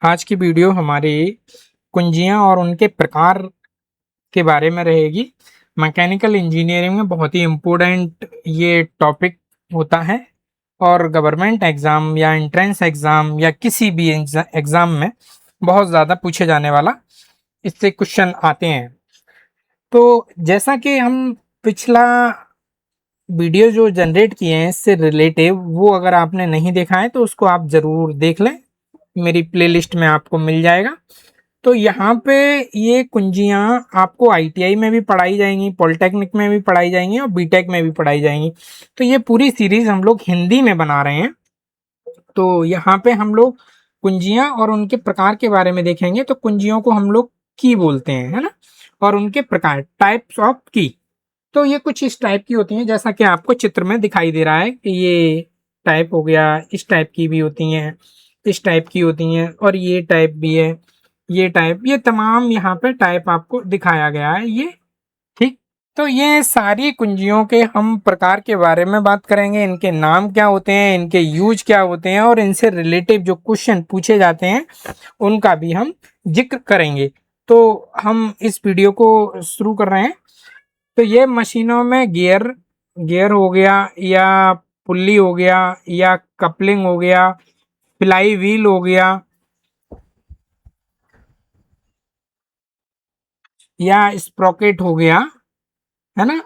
आज की वीडियो हमारी कुंजियाँ और उनके प्रकार के बारे में रहेगी। मैकेनिकल इंजीनियरिंग में बहुत ही इम्पोर्टेंट ये टॉपिक होता है और गवर्नमेंट एग्ज़ाम या एंट्रेंस एग्ज़ाम या किसी भी एग्ज़ाम में बहुत ज़्यादा पूछे जाने वाला इससे क्वेश्चन आते हैं। तो जैसा कि हम पिछला वीडियो जो जनरेट किए हैं इससे रिलेटिव, वो अगर आपने नहीं देखा है तो उसको आप ज़रूर देख लें, मेरी प्लेलिस्ट में आपको मिल जाएगा। तो यहाँ पे ये कुंजियाँ आपको आईटीआई में भी पढ़ाई जाएंगी, पॉलिटेक्निक में भी पढ़ाई जाएंगी और बीटेक में भी पढ़ाई जाएंगी। तो ये पूरी सीरीज हम लोग हिंदी में बना रहे हैं। तो यहाँ पे हम लोग कुंजियाँ और उनके प्रकार के बारे में देखेंगे। तो कुंजियों को हम लोग की बोलते हैं, है ना, और उनके प्रकार, टाइप्स ऑफ की। तो ये कुछ इस टाइप की होती हैं जैसा कि आपको चित्र में दिखाई दे रहा है कि ये टाइप हो गया, इस टाइप की भी होती हैं, इस टाइप की होती हैं और ये टाइप भी है, ये टाइप, ये तमाम यहाँ पे टाइप आपको दिखाया गया है ये। ठीक, तो ये सारी कुंजियों के हम प्रकार के बारे में बात करेंगे, इनके नाम क्या होते हैं, इनके यूज क्या होते हैं और इनसे रिलेटिव जो क्वेश्चन पूछे जाते हैं उनका भी हम जिक्र करेंगे। तो हम इस वीडियो को शुरू कर रहे हैं। तो ये मशीनों में गियर गियर हो गया या पुल्ली हो गया या कपलिंग हो गया, फ्लाई व्हील हो गया या स्प्रॉकेट हो गया, है ना।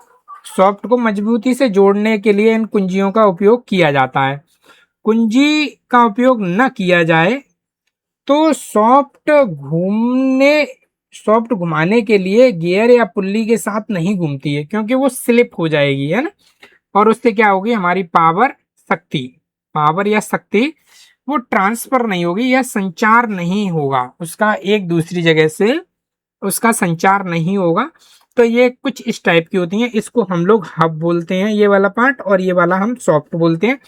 सॉफ्ट को मजबूती से जोड़ने के लिए इन कुंजियों का उपयोग किया जाता है। कुंजी का उपयोग न किया जाए तो सॉफ्ट घुमाने के लिए गियर या पुल्ली के साथ नहीं घूमती है, क्योंकि वो स्लिप हो जाएगी, है ना। और उससे क्या होगी, हमारी पावर या शक्ति वो ट्रांसफर नहीं होगी या संचार नहीं होगा, उसका एक दूसरी जगह से उसका संचार नहीं होगा। तो ये कुछ इस टाइप की होती हैं। इसको हम लोग हब बोलते हैं, ये वाला पार्ट, और ये वाला हम सॉफ्ट बोलते हैं।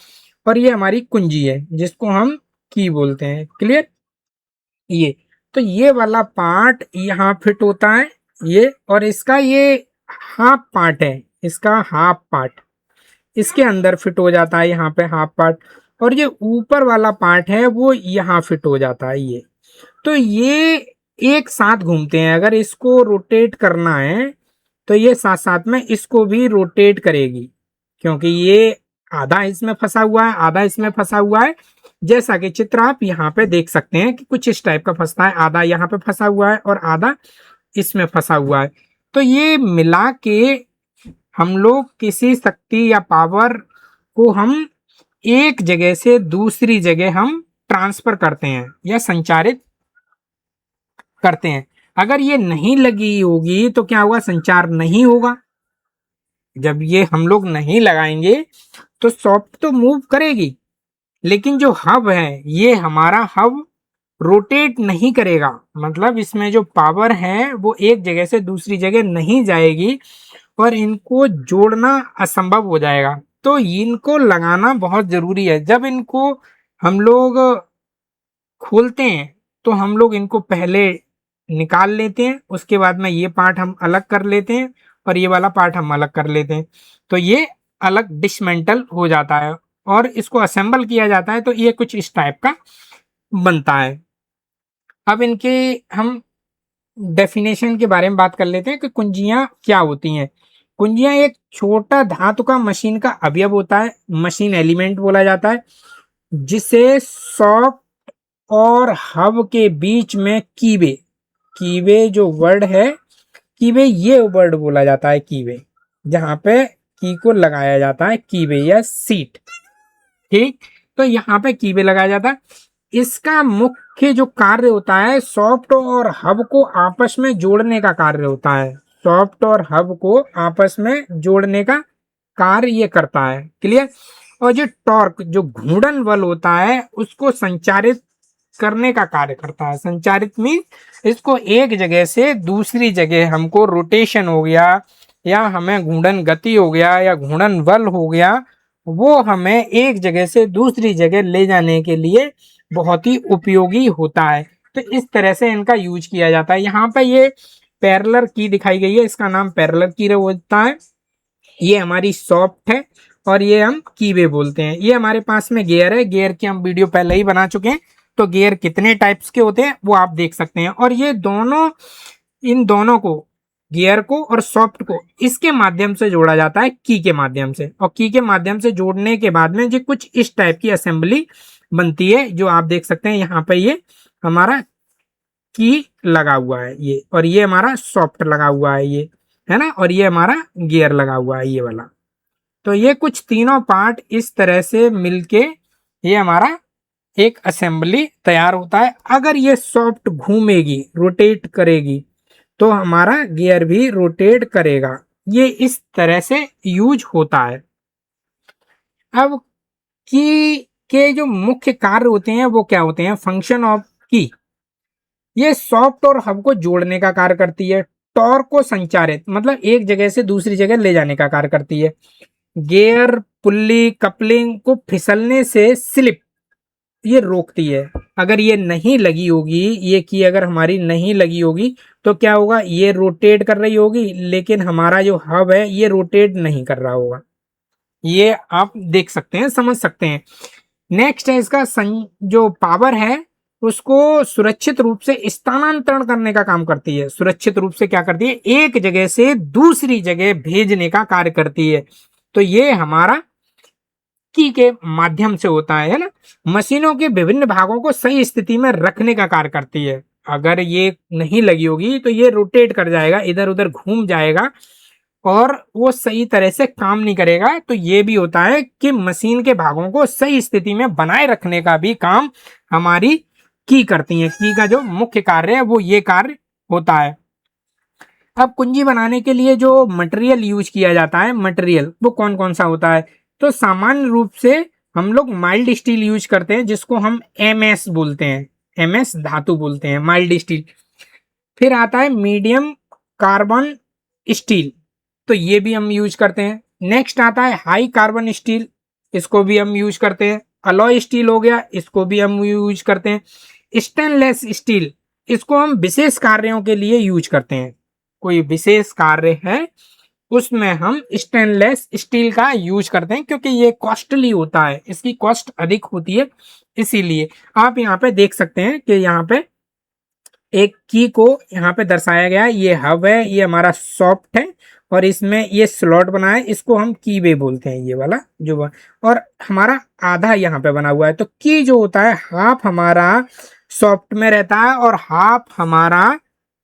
और ये हमारी कुंजी है जिसको हम की बोलते हैं। क्लियर। ये तो ये वाला पार्ट यहाँ फिट होता है ये, और इसका ये हाफ पार्ट है, इसका हाफ पार्ट इसके अंदर फिट हो जाता है, यहाँ पे हाफ पार्ट। और ये ऊपर वाला पार्ट है वो यहाँ फिट हो जाता है ये। तो ये एक साथ घूमते हैं। अगर इसको रोटेट करना है तो ये साथ साथ में इसको भी रोटेट करेगी, क्योंकि ये आधा इसमें फंसा हुआ है, आधा इसमें फंसा हुआ है। जैसा कि चित्र आप यहाँ पे देख सकते हैं कि कुछ इस टाइप का फंसता है, आधा यहाँ पे फंसा हुआ है और आधा इसमें फंसा हुआ है। तो ये मिला के हम लोग किसी शक्ति या पावर को हम एक जगह से दूसरी जगह हम ट्रांसफर करते हैं या संचारित करते हैं। अगर ये नहीं लगी होगी तो क्या होगा, संचार नहीं होगा। जब ये हम लोग नहीं लगाएंगे तो सॉफ्ट तो मूव करेगी, लेकिन जो हब है, ये हमारा हब रोटेट नहीं करेगा। मतलब इसमें जो पावर है वो एक जगह से दूसरी जगह नहीं जाएगी और इनको जोड़ना असंभव हो जाएगा। तो इनको लगाना बहुत जरूरी है। जब इनको हम लोग खोलते हैं तो हम लोग इनको पहले निकाल लेते हैं, उसके बाद में ये पार्ट हम अलग कर लेते हैं और ये वाला पार्ट हम अलग कर लेते हैं। तो ये अलग डिसमेंटल हो जाता है और इसको असेंबल किया जाता है। तो ये कुछ इस टाइप का बनता है। अब इनके हम डेफिनेशन के बारे में बात कर लेते हैं कि कुंजियां क्या होती हैं। कुंजियां एक छोटा धातु का मशीन का अवयव होता है, मशीन एलिमेंट बोला जाता है, जिसे सॉफ्ट और हब के बीच में कीवे कीवे जो वर्ड है, कीवे ये वर्ड बोला जाता है, कीवे जहां पे की को लगाया जाता है, कीवे या सीट। ठीक, तो यहाँ पे कीवे लगाया जाता है। इसका मुख्य जो कार्य होता है, सॉफ्ट और हब को आपस में जोड़ने का कार्य होता है। सॉफ्ट और हब को आपस में जोड़ने का कार्य ये करता है। क्लियर। और जो टॉर्क, जो घूर्णन बल होता है, उसको संचारित करने का कार्य करता है। संचारित मीन इसको एक जगह से दूसरी जगह, हमको रोटेशन हो गया या हमें घूर्णन गति हो गया या घूर्णन बल हो गया, वो हमें एक जगह से दूसरी जगह ले जाने के लिए बहुत ही उपयोगी होता है। तो इस तरह से इनका यूज किया जाता है। यहाँ पे ये पैरेलल की दिखाई गई है, इसका नाम पैरेलल की होता है। ये हमारी सॉफ्ट है और ये हम कीवे बोलते हैं। ये हमारे पास में गियर है, गियर की हम वीडियो पहले ही बना चुके हैं, तो गियर कितने टाइप्स के होते हैं वो आप देख सकते हैं। और ये दोनों, इन दोनों को, गियर को और सॉफ्ट को, इसके माध्यम से जोड़ा जाता है की के माध्यम से। और की के माध्यम से जोड़ने के बाद में जो कुछ इस टाइप की असेंबली बनती है, जो आप देख सकते हैं यहाँ पे ये हमारा की लगा हुआ है ये, और ये हमारा सॉफ्ट लगा हुआ है ये, है ना, और ये हमारा गियर लगा हुआ है ये वाला। तो ये कुछ तीनों पार्ट इस तरह से मिलके ये हमारा एक असेंबली तैयार होता है। अगर ये सॉफ्ट घूमेगी, रोटेट करेगी, तो हमारा गियर भी रोटेट करेगा। ये इस तरह से यूज होता है। अब की के जो मुख्य कार्य होते हैं वो क्या होते हैं? फंक्शन ऑफ की, ये सॉफ्ट और हब को जोड़ने का कार्य करती है। टॉर्क को संचारित, मतलब एक जगह से दूसरी जगह ले जाने का कार्य करती है। गियर, पुल्ली, कपलिंग को फिसलने से स्लिप ये रोकती है। अगर ये नहीं लगी होगी, ये की अगर हमारी नहीं लगी होगी, तो क्या होगा? ये रोटेट कर रही होगी, लेकिन हमारा जो हब है ये रोटेट नहीं कर रहा होगा। ये आप देख सकते हैं, समझ सकते हैं। नेक्स्ट है इसका जो पावर है उसको सुरक्षित रूप से स्थानांतरण करने का काम करती है। सुरक्षित रूप से क्या करती है? एक जगह से दूसरी जगह भेजने का कार्य करती है। तो ये हमारा की के माध्यम से होता है ना। मशीनों के विभिन्न भागों को सही स्थिति में रखने का कार्य करती है। अगर ये नहीं लगी होगी तो ये रोटेट कर जाएगा, इधर उधर घूम जाएगा और वो सही तरह से काम नहीं करेगा। तो ये भी होता है कि मशीन के भागों को सही स्थिति में बनाए रखने का भी काम हमारी की करती है। की का जो मुख्य कार्य है वो ये कार्य होता है। अब कुंजी बनाने के लिए जो मटेरियल यूज किया जाता है, मटेरियल वो कौन कौन सा होता है? तो सामान्य रूप से हम लोग माइल्ड स्टील यूज करते हैं, जिसको हम एमएस बोलते हैं, एमएस धातु बोलते हैं, माइल्ड स्टील। फिर आता है मीडियम कार्बन स्टील, तो ये भी हम यूज करते हैं। नेक्स्ट आता है हाई कार्बन स्टील, इसको भी हम यूज करते हैं। अलॉय स्टील हो गया, इसको भी हम यूज करते हैं। स्टेनलेस स्टील, इसको हम विशेष कार्यों के लिए यूज करते हैं। कोई विशेष कार्य है उसमें हम स्टेनलेस स्टील का यूज करते हैं, क्योंकि ये कॉस्टली होता है, इसकी कॉस्ट अधिक होती है। इसीलिए आप यहाँ पे देख सकते हैं कि यहाँ पे एक की को यहाँ पे दर्शाया गया है। ये हब है, ये हमारा सॉफ्ट है, और इसमें ये स्लॉट बना है, इसको हम की वे बोलते हैं, ये वाला जो और हमारा आधा यहाँ पे बना हुआ है। तो की जो होता है, हाफ हमारा सॉफ्ट में रहता है और हाफ हमारा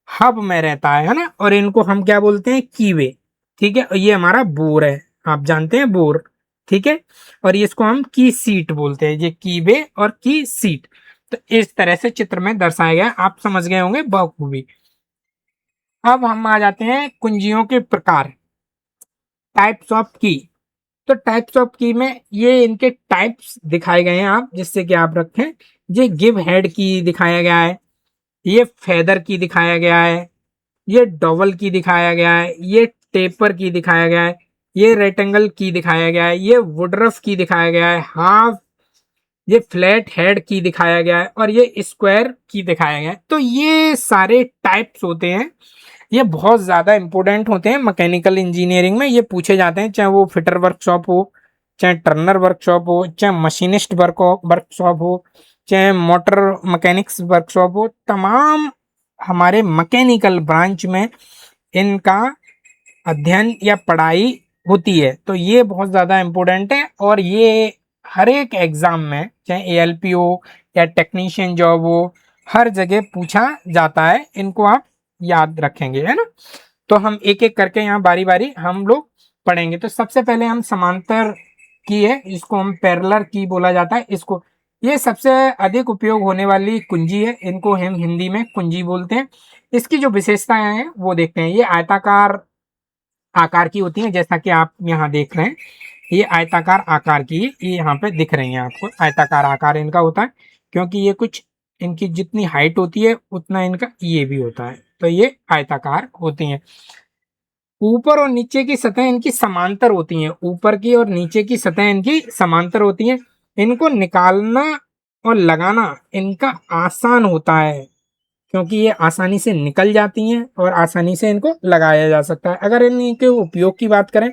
हब में रहता है ना। और इनको हम क्या बोलते हैं? की वे। ठीक है, और ये हमारा बोर है, आप जानते हैं बोर। ठीक है, और इसको हम की सीट बोलते हैं, ये की वे और की सीट। तो इस तरह से चित्र में दर्शाया गया, आप समझ गए होंगे बखूबी। अब हम आ जाते हैं कुंजियों के प्रकार, टाइप्स ऑफ की। तो टाइप्स ऑफ की में ये इनके टाइप्स दिखाए गए हैं आप, जिससे कि आप रखें। ये गिव हेड की दिखाया गया है, ये फेदर की दिखाया गया है, ये डबल की दिखाया गया है, ये टेपर की दिखाया गया है, ये रेक्टेंगल की दिखाया गया है, ये वुडरफ की दिखाया गया है, हाफ, ये फ्लैट हेड की दिखाया गया है, और ये स्क्वायर की दिखाया गया है। तो ये सारे टाइप्स होते हैं, ये बहुत ज़्यादा इंपॉर्टेंट होते हैं मैकेनिकल इंजीनियरिंग में। ये पूछे जाते हैं, चाहे वो फिटर वर्कशॉप हो, चाहे टर्नर वर्कशॉप हो, चाहे मशीनिस्ट वर्कशॉप हो, चाहे मोटर मैकेनिक्स वर्कशॉप हो। तमाम हमारे मैकेनिकल ब्रांच में इनका अध्ययन या पढ़ाई होती है। तो ये बहुत ज़्यादा इम्पोर्टेंट है, और ये हर एक एग्ज़ाम में, चाहे एएलपी हो या टेक्नीशियन जॉब हो, हर जगह पूछा जाता है। इनको आप याद रखेंगे, है ना। तो हम एक एक करके यहाँ बारी बारी हम लोग पढ़ेंगे। तो सबसे पहले हम समांतर की है, इसको हम पैरेलल की बोला जाता है इसको। ये सबसे अधिक उपयोग होने वाली कुंजी है, इनको हम हिंदी में कुंजी बोलते हैं। इसकी जो विशेषताएं हैं वो देखते हैं। ये आयताकार आकार की होती हैं, जैसा कि आप यहाँ देख रहे हैं, ये आयताकार आकार की, ये यहाँ पे दिख रही हैं आपको, आयताकार आकार इनका होता है। क्योंकि ये कुछ, इनकी जितनी हाइट होती है उतना इनका ये भी होता है, तो ये आयताकार होती हैं। ऊपर और नीचे की सतह इनकी समांतर होती हैं, ऊपर की और नीचे की सतह इनकी समांतर होती हैं। इनको निकालना और लगाना इनका आसान होता है, क्योंकि ये आसानी से निकल जाती हैं और आसानी से इनको लगाया जा सकता है। अगर इनके उपयोग की बात करें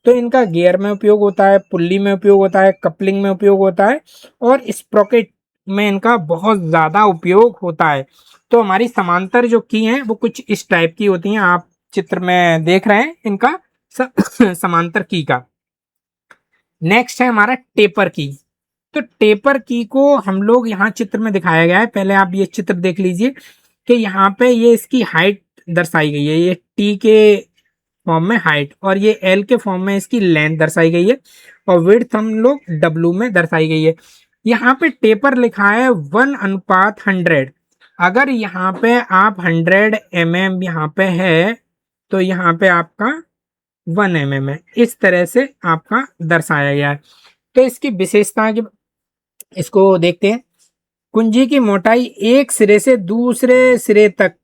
तो इनका गियर में उपयोग होता है, पुल्ली में उपयोग होता है, कपलिंग में उपयोग होता है, और स्प्रॉकेट में इनका बहुत ज़्यादा उपयोग होता है। तो हमारी समांतर जो की हैं वो कुछ इस टाइप की होती हैं, आप चित्र में देख रहे हैं इनका समांतर की का। नेक्स्ट है हमारा टेपर की। तो टेपर की को हम लोग यहाँ चित्र में दिखाया गया है, पहले आप ये चित्र देख लीजिए कि यहाँ पे ये इसकी हाइट दर्शाई गई है, ये टी के फॉर्म में हाइट, और ये एल के फॉर्म में इसकी लेंथ दर्शाई गई है, और विड्थ हम लोग डब्लू में दर्शाई गई है। यहाँ पे टेपर लिखा है 1:100। अगर यहाँ पे आप 100 mm यहाँ पे है तो यहाँ पे आपका 1 mm है, इस तरह से आपका दर्शाया गया है। तो इसकी विशेषता की इसको देखते हैं। कुंजी की मोटाई एक सिरे से दूसरे सिरे तक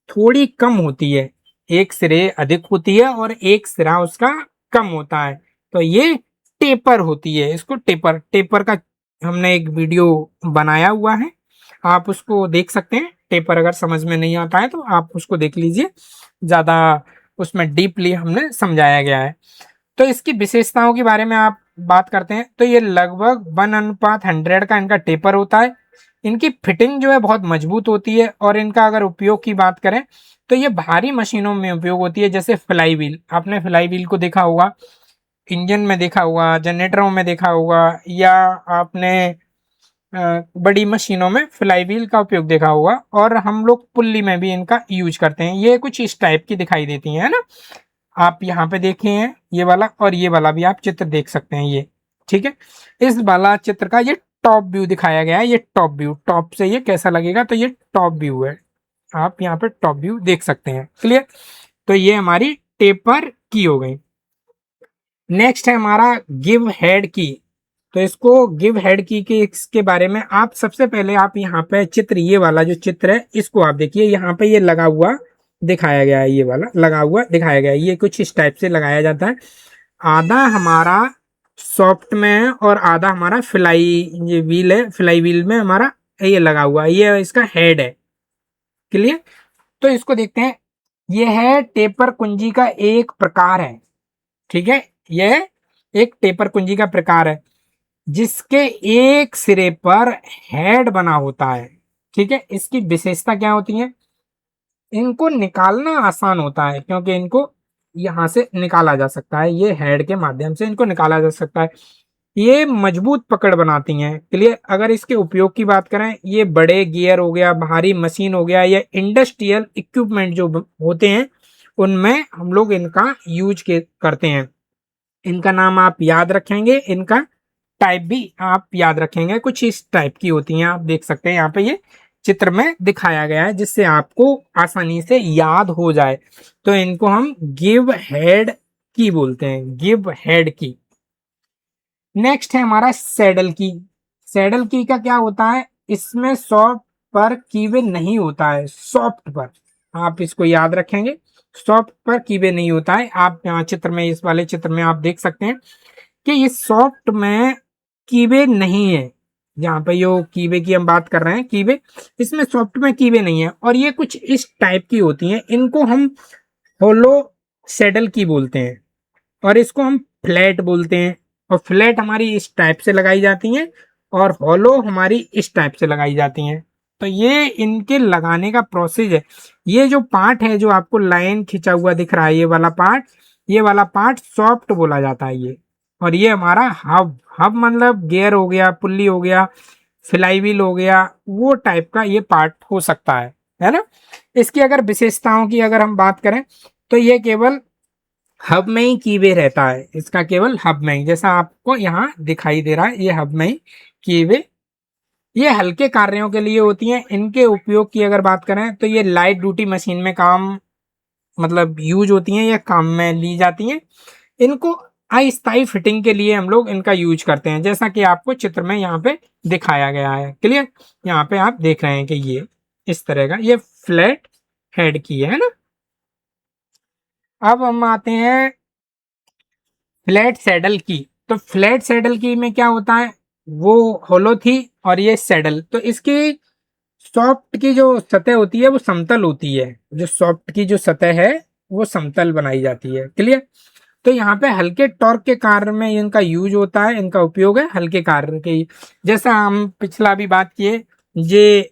थोड़ी कम होती है, एक सिरे अधिक होती है और एक सिरा उसका कम होता है, तो ये टेपर होती है। इसको टेपर टेपर का हमने एक वीडियो बनाया हुआ है, आप उसको देख सकते हैं। टेपर अगर समझ में नहीं आता है तो आप उसको देख लीजिए, ज़्यादा उसमें डीपली हमने समझाया गया है। तो इसकी विशेषताओं के बारे में आप बात करते हैं तो ये लगभग 1:100 का इनका टेपर होता है। इनकी फिटिंग जो है बहुत मजबूत होती है, और इनका अगर उपयोग की बात करें तो ये भारी मशीनों में उपयोग होती है, जैसे फ्लाई व्हील, आपने फ्लाई व्हील को देखा होगा, इंजन में देखा होगा, जनरेटरों में देखा होगा, या आपने बड़ी मशीनों में फ्लाई व्हील का उपयोग देखा होगा, और हम लोग पुल्ली में भी इनका यूज करते हैं। ये कुछ इस टाइप की दिखाई देती है ना, आप यहाँ पे देखे हैं ये वाला, और ये वाला भी आप चित्र देख सकते हैं ये, ठीक है। इस वाला चित्र का ये टॉप व्यू दिखाया गया है, ये टॉप व्यू, टॉप से ये कैसा लगेगा, तो ये टॉप व्यू है, आप यहाँ पे टॉप व्यू देख सकते हैं, क्लियर। तो ये हमारी टेपर की हो गई। नेक्स्ट है हमारा गिव हेड की। तो इसको गिव हेड की के इसके बारे में आप सबसे पहले आप यहाँ पे चित्र, ये वाला जो चित्र है इसको आप देखिए, यहाँ पे ये लगा हुआ दिखाया गया है, ये वाला लगा हुआ दिखाया गया है, ये कुछ इस टाइप से लगाया जाता है। आधा हमारा सॉफ्ट में है और आधा हमारा फ्लाई ये व्हील है, फ्लाई व्हील में हमारा ये लगा हुआ है, ये इसका हेड है, क्लियर। तो इसको देखते हैं, ये है टेपर कुंजी का एक प्रकार है, ठीक है, यह एक टेपर कुंजी का प्रकार है जिसके एक सिरे पर हेड बना होता है, ठीक है। इसकी विशेषता क्या होती है, इनको निकालना आसान होता है क्योंकि इनको यहाँ से निकाला जा सकता है, ये हेड के माध्यम से इनको निकाला जा सकता है। ये मजबूत पकड़ बनाती हैं, क्लियर। अगर इसके उपयोग की बात करें, ये बड़े गियर हो गया, भारी मशीन हो गया, या इंडस्ट्रियल इक्विपमेंट जो होते हैं उनमें हम लोग इनका यूज करते हैं। इनका नाम आप याद रखेंगे, इनका टाइप भी आप याद रखेंगे, कुछ इस टाइप की होती हैं, आप देख सकते हैं यहाँ पे ये चित्र में दिखाया गया है, जिससे आपको आसानी से याद हो जाए। तो इनको हम गिव हेड की बोलते हैं, गिव हेड की। नेक्स्ट है हमारा सैडल की। सैडल की का क्या होता है, इसमें सॉफ्ट पर कीवे नहीं होता है, सॉफ्ट पर, आप इसको याद रखेंगे, सॉफ्ट पर कीवे नहीं होता है। आप यहाँ चित्र में, इस वाले चित्र में आप देख सकते हैं कि ये सॉफ्ट में कीवे नहीं है, यहाँ पे यो कीवे की हम बात कर रहे हैं, कीवे, इसमें सॉफ्ट में कीवे नहीं है, और ये कुछ इस टाइप की होती हैं, इनको हम होलो सैडल की बोलते हैं, और इसको हम फ्लैट बोलते हैं। और फ्लैट हमारी इस टाइप से लगाई जाती हैं, और हॉलो हमारी इस टाइप से लगाई जाती हैं। तो ये इनके लगाने का प्रोसेस है। ये जो पार्ट है जो आपको लाइन खिंचा हुआ दिख रहा है, ये वाला पार्ट, ये वाला पार्ट सॉफ्ट बोला जाता है ये। और ये हमारा हब, हब मतलब गियर हो गया, पुल्ली हो गया, फ्लाई व्हील हो गया, वो टाइप का ये पार्ट हो सकता है ना। इसकी अगर विशेषताओं की अगर हम बात करें तो ये केवल हब में ही कीवे रहता है, इसका केवल हब में ही, जैसा आपको यहाँ दिखाई दे रहा है, ये हब में ही कीवे। ये हल्के कार्यों के लिए होती हैं। इनके उपयोग की अगर बात करें तो ये लाइट ड्यूटी मशीन में काम मतलब यूज होती हैं या काम में ली जाती हैं। इनको अस्थायी फिटिंग के लिए हम लोग इनका यूज करते हैं, जैसा कि आपको चित्र में यहाँ पे दिखाया गया है, क्लियर। यहाँ पे आप देख रहे हैं कि ये इस तरह का ये फ्लैट हेड की है ना। अब हम आते हैं फ्लैट सैडल की। तो फ्लैट सैडल की में क्या होता है, वो होलो थी और ये सैडल, तो इसकी सॉफ्ट की जो सतह होती है वो समतल होती है, जो सॉफ्ट की जो सतह है वो समतल बनाई जाती है, क्लियर। तो यहाँ पे हल्के टॉर्क के कार्य में इनका यूज होता है, इनका उपयोग है हल्के कार्य के। जैसा हम पिछला भी बात किए, ये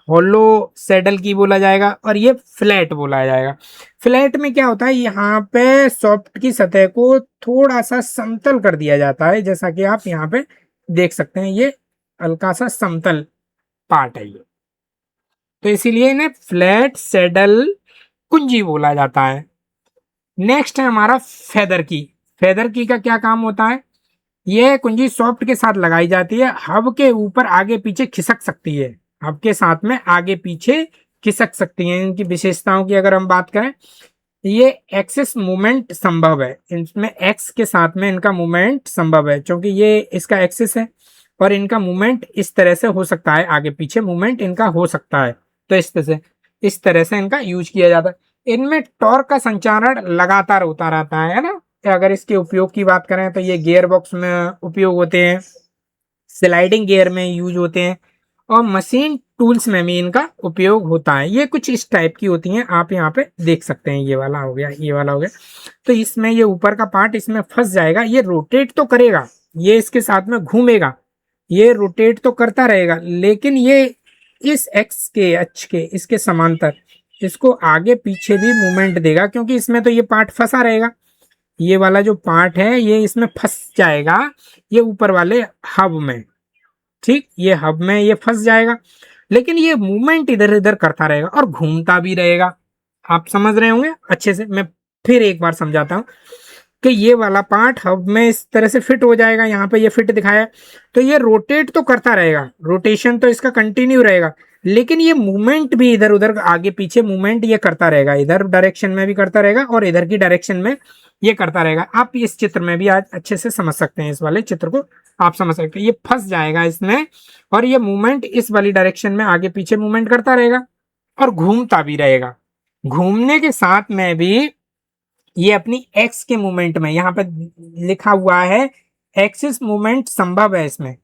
होलो सैडल की बोला जाएगा और ये फ्लैट बोला जाएगा। फ्लैट में क्या होता है, यहाँ पे सॉफ्ट की सतह को थोड़ा सा समतल कर दिया जाता है, जैसा कि आप यहाँ पे देख सकते हैं, ये हल्का सा समतल पार्ट है ये, तो इसीलिए इन्हें फ्लैट सैडल कुंजी बोला जाता है। नेक्स्ट है हमारा फेदर की। फेदर की का क्या काम होता है, यह कुंजी सॉफ्ट के साथ लगाई जाती है, हब के ऊपर आगे पीछे खिसक सकती है, हब के साथ में आगे पीछे खिसक सकती हैं। इनकी विशेषताओं की अगर हम बात करें, ये एक्सिस मूवमेंट संभव है, इसमें एक्स के साथ में इनका मूवमेंट संभव है, क्योंकि ये इसका एक्सिस है और इनका मूवमेंट इस तरह से हो सकता है, आगे पीछे मूवमेंट इनका हो सकता है। तो इस तरह से इनका यूज किया जाता है। इनमें टॉर्क का संचारण लगातार होता रहता है ना। अगर इसके उपयोग की बात करें तो ये गियर बॉक्स में उपयोग होते हैं, स्लाइडिंग गियर में यूज होते हैं और मशीन टूल्स में भी इनका उपयोग होता है। ये कुछ इस टाइप की होती हैं, आप यहाँ पे देख सकते हैं, ये वाला हो गया, ये वाला हो गया। तो इसमें ये ऊपर का पार्ट इसमें फंस जाएगा, ये रोटेट तो करेगा, ये इसके साथ में घूमेगा, ये रोटेट तो करता रहेगा, लेकिन ये इस एक्स के अक्ष के इसके समांतर इसको आगे पीछे भी मूवमेंट देगा, क्योंकि इसमें तो ये पार्ट फंसा रहेगा, ये वाला जो पार्ट है ये इसमें फंस जाएगा, ये ऊपर वाले हब में, ठीक, ये हब में ये फंस जाएगा, लेकिन ये मूवमेंट इधर इधर करता रहेगा और घूमता भी रहेगा। आप समझ रहे होंगे अच्छे से, मैं फिर एक बार समझाता हूँ कि ये वाला पार्ट हब में इस तरह से फिट हो जाएगा, यहाँ पे ये फिट दिखाया है, तो ये रोटेट तो करता रहेगा, रोटेशन तो इसका कंटिन्यू रहेगा, लेकिन ये मूवमेंट भी इधर उधर आगे पीछे मूवमेंट ये करता रहेगा, इधर डायरेक्शन में भी करता रहेगा और इधर की डायरेक्शन में ये करता रहेगा। आप इस चित्र में भी आज अच्छे से समझ सकते हैं, इस वाले चित्र को आप समझ सकते हैं, ये फंस जाएगा इसमें और ये मूवमेंट इस वाली डायरेक्शन में आगे पीछे मूवमेंट करता रहेगा और घूमता भी रहेगा। घूमने के साथ में भी ये अपनी एक्स के मूवमेंट में, यहाँ पे लिखा हुआ है एक्सिस मूवमेंट संभव है इसमें,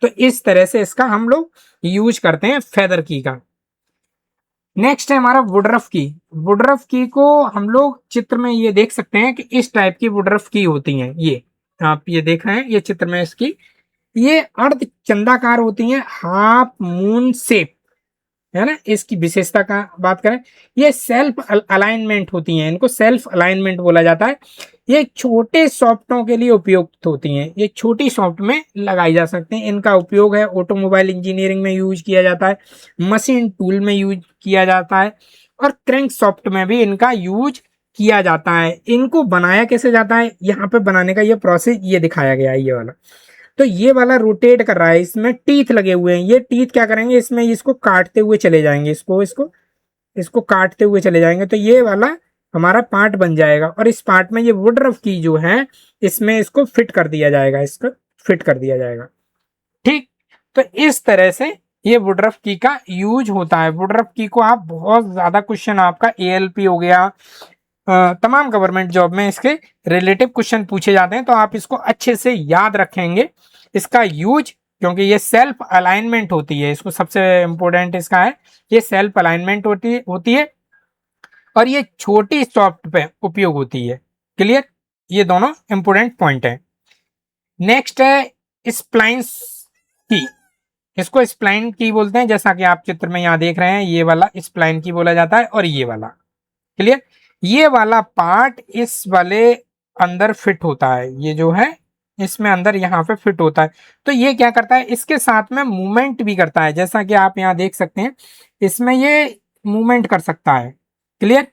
तो इस तरह से इसका हम लोग यूज करते हैं फेदर की का। नेक्स्ट है हमारा वुडरफ की। वुडरफ की को हम लोग चित्र में ये देख सकते हैं कि इस टाइप की वुडरफ की होती हैं, ये आप ये देख रहे हैं, ये चित्र में इसकी ये अर्ध चंदाकार होती हैं, हाफ मून शेप है ना। इसकी विशेषता का बात करें, ये सेल्फ अलाइनमेंट होती हैं, इनको सेल्फ अलाइनमेंट बोला जाता है। ये छोटे सॉफ्टों के लिए उपयुक्त होती हैं, ये छोटी सॉफ्ट में लगाई जा सकती हैं। इनका उपयोग है ऑटोमोबाइल इंजीनियरिंग में यूज किया जाता है, मशीन टूल में यूज किया जाता है और क्रैंक सॉफ्ट में भी इनका यूज किया जाता है। इनको बनाया कैसे जाता है, यहाँ पे बनाने का ये प्रोसेस ये दिखाया गया है, ये वाला। तो ये वाला रोटेट कर रहा है, इसमें टीथ लगे हुए हैं, ये टीथ क्या करेंगे, इसमें इसको काटते हुए चले जाएंगे, इसको काटते हुए चले जाएंगे, तो ये वाला हमारा पार्ट बन जाएगा और इस पार्ट में ये वुडरफ की जो है इसमें इसको फिट कर दिया जाएगा, इसको फिट कर दिया जाएगा, ठीक। तो इस तरह से ये वुडरफ की का यूज होता है। वुडरफ की को आप बहुत ज्यादा क्वेश्चन आपका ALP हो गया, तमाम गवर्नमेंट जॉब में इसके रिलेटिव क्वेश्चन पूछे जाते हैं, तो आप इसको अच्छे से याद रखेंगे इसका यूज, क्योंकि ये सेल्फ अलाइनमेंट होती है, इसको सबसे इंपॉर्टेंट इसका है, ये सेल्फ अलाइनमेंट होती है और ये छोटी सॉफ्ट पे उपयोग होती है। क्लियर, ये दोनों इंपॉर्टेंट पॉइंट है। नेक्स्ट है स्प्लाइंस की। इसको स्प्लाइन की बोलते हैं, जैसा कि आप चित्र में यहाँ देख रहे हैं, ये वाला स्प्लाइन की बोला जाता है और ये वाला। क्लियर, ये वाला पार्ट इस वाले अंदर फिट होता है, ये जो है इसमें अंदर यहाँ पे फिट होता है, तो ये क्या करता है, इसके साथ में मूवमेंट भी करता है, जैसा कि आप यहाँ देख सकते हैं, इसमें ये मूवमेंट कर सकता है। क्लियर,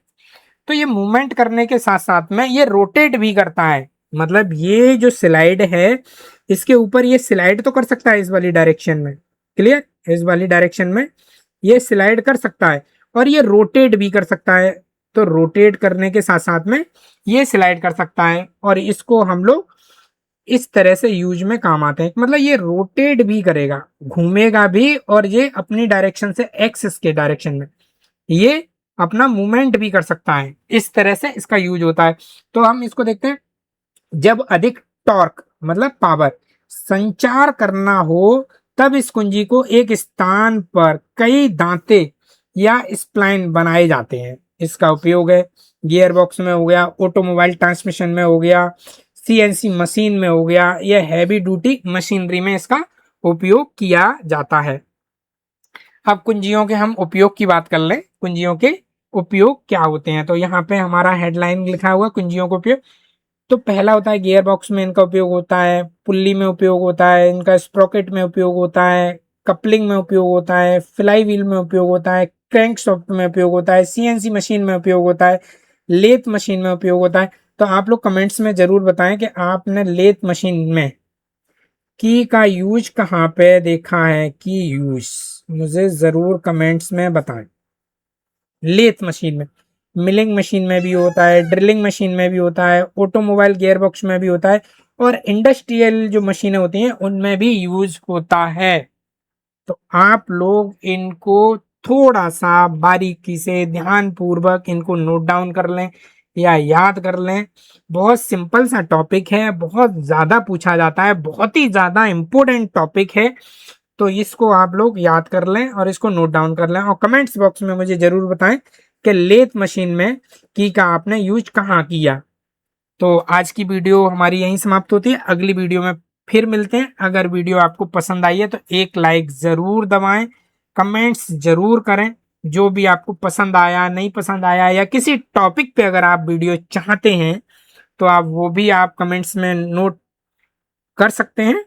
तो ये मूवमेंट करने के साथ साथ में ये रोटेट भी करता है, मतलब ये जो स्लाइड है इसके ऊपर ये स्लाइड तो कर सकता है इस वाली डायरेक्शन में। क्लियर, इस वाली डायरेक्शन में ये स्लाइड कर सकता है और ये रोटेट भी कर सकता है, तो रोटेट करने के साथ साथ में ये स्लाइड कर सकता है और इसको हम लोग इस तरह से यूज में काम आते हैं, मतलब ये रोटेट भी करेगा, घूमेगा भी और ये अपनी डायरेक्शन से एक्सिस के डायरेक्शन में ये अपना मूवमेंट भी कर सकता है, इस तरह से इसका यूज होता है। तो हम इसको देखते हैं, जब अधिक टॉर्क मतलब पावर संचार करना हो तब इस कुंजी को एक स्थान पर कई दांते या स्प्लाइन बनाए जाते हैं, इसका उपयोग है। गियर बॉक्स में हो गया, ऑटोमोबाइल ट्रांसमिशन में हो गया, सीएनसी मशीन में हो गया, यह हैवी ड्यूटी मशीनरी में इसका उपयोग किया जाता है। अब कुंजियों के हम उपयोग की बात कर लें, कुंजियों के उपयोग क्या होते हैं। तो यहाँ पे हमारा हेडलाइन लिखा हुआ कुंजियों का उपयोग। तो पहला होता है गियर बॉक्स में इनका उपयोग होता है, पुल्ली में उपयोग होता है, इनका स्प्रॉकेट में उपयोग होता है, कपलिंग में उपयोग होता है, फ्लाई व्हील में उपयोग होता है, क्रैंक शाफ्ट में उपयोग होता है, सीएनसी मशीन में उपयोग होता है, लेथ मशीन में उपयोग होता है। तो आप लोग कमेंट्स में जरूर बताएं कि आपने लेथ मशीन में की का यूज कहाँ पे देखा है, की यूज मुझे जरूर कमेंट्स में बताएं। लेथ मशीन में, मिलिंग मशीन में भी होता है, ड्रिलिंग मशीन में भी होता है, ऑटोमोबाइल गियरबॉक्स में भी होता है, और इंडस्ट्रियल जो मशीनें होती हैं उनमें भी यूज होता है। तो आप लोग इनको थोड़ा सा बारीकी से ध्यान पूर्वक इनको नोट डाउन कर लें या याद कर लें। बहुत सिंपल सा टॉपिक है, बहुत ज्यादा पूछा जाता है, बहुत ही ज्यादा इंपॉर्टेंट टॉपिक है। तो इसको आप लोग याद कर लें और इसको नोट डाउन कर लें, और कमेंट्स बॉक्स में मुझे जरूर बताएं कि लेथ मशीन में की का आपने यूज कहाँ किया। तो आज की वीडियो हमारी यहीं समाप्त होती है, अगली वीडियो में फिर मिलते हैं। अगर वीडियो आपको पसंद आई है तो एक लाइक जरूर दबाएं, कमेंट्स जरूर करें जो भी आपको पसंद आया, नहीं पसंद आया, या किसी टॉपिक पे अगर आप वीडियो चाहते हैं तो आप वो भी आप कमेंट्स में नोट कर सकते हैं।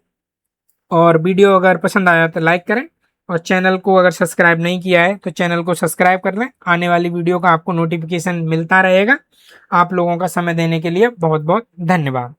और वीडियो अगर पसंद आया तो लाइक करें, और चैनल को अगर सब्सक्राइब नहीं किया है तो चैनल को सब्सक्राइब कर लें। आने वाली वीडियो का आपको नोटिफिकेशन मिलता रहेगा। आप लोगों का समय देने के लिए बहुत बहुत धन्यवाद।